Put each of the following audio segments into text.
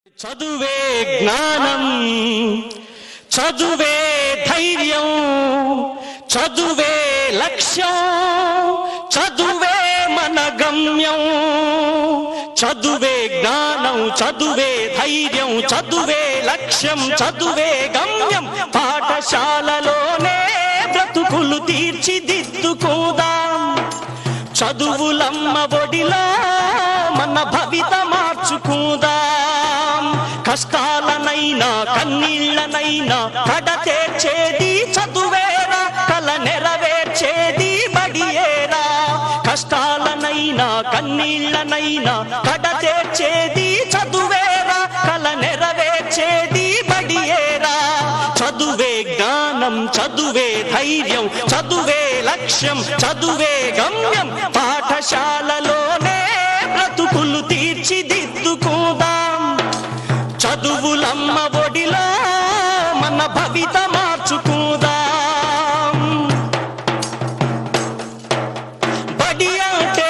చదువే జ్ఞానం, చదువే ధైర్యం, చదువే లక్ష్యం, చదువే మన గమ్యం. చదువే జ్ఞానం, చదువే ధైర్యం, చదువే లక్ష్యం, చదువే గమ్యం. పాఠశాలలోనే బ్రతుకులు తీర్చిదిద్దుకుందాం. చదువులమ్మ ఒడిలో మన భవిత మార్చుకుందాం. కష్టాలనైనా కన్నీళ్లనైనా కడతేర్చేది చదువేరా, కల నెరవేర్చేది బడియేరా. కష్టాలనైనా కన్నీళ్లనైనా కడతేర్చేది చదువేరా, కల నెరవేర్చేది బడియేరా. చదువే జ్ఞానం, చదువే ధైర్యం, చదువే లక్ష్యం, చదువే గమ్యం. పాఠశాలలోనే బ్రతుకులు తీర్చిదిద్దుకుందాం. చదువులమ్మ ఒడిలో మన భవిత మార్చుకుందాం. బడి అంటే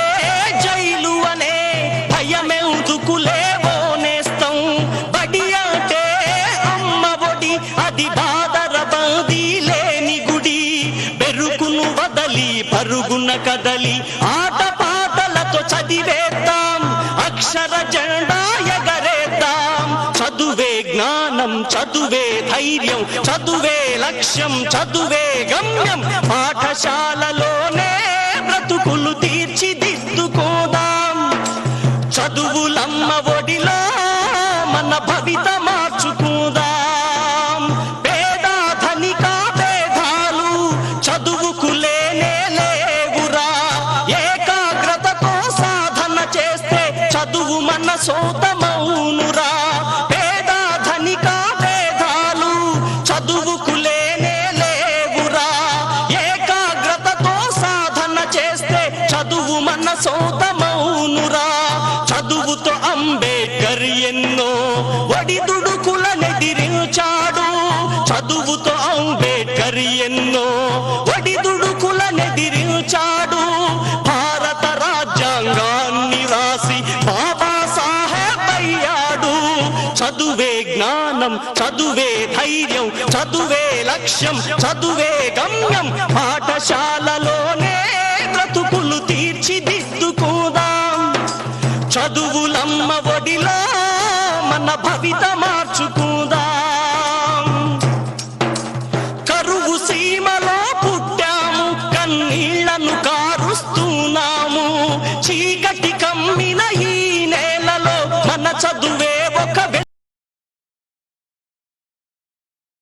జైలు అనే భయమెందుకులేవో నేస్తం. బడి అంటే అమ్మ ఒడి, అది బాదర బందీ లేని గుడి. బెరుకును వదలి పరుగున కదలి ఆట పాటలతో చదివేద్దాం. అక్షర జెండా ఎగరేద్దాం. చదువే జ్ఞానం, చదువే ధైర్యం, చదువే లక్ష్యం, చదువే గమ్యం. పాఠశాలలోనే బ్రతుకులు తీర్చిదిద్దుకోదాం. చదువులమ్మ ఒడిలో మన భవిత మార్చుకుందాం. పేద ధనిక భేదాలు చదువుకు లేనే లేవురా. ఏకాగ్రతతో సాధన చేస్తే చదువు మన సొంతమౌనురా. పేద ధనిక భేదాలు చదువుకు లేనే లేవురా. ఏకాగ్రతతో సాధన చేస్తే చదువు మన సొంతమౌనురా. చదువుతో అంబేద్కర్ ఎన్నో ఒడిదుడుకులనెదిరించాడు. చదువుతో అంబేద్కర్ ఎన్నో ఒడిదుడుకులనెదిరించాడు. భారత రాజ్యాంగాన్ని రాసి బాబాసాహెబ్ అయ్యాడు. చదువే జ్ఞానం, చదువే ధైర్యం, చదువే లక్ష్యం, చదువే గమ్యం. పాఠశాలలోనే బ్రతుకులు తీర్చిదిద్దుకుందాం. చదువులమ్మ ఒడిలో మన భవిత మార్చుకు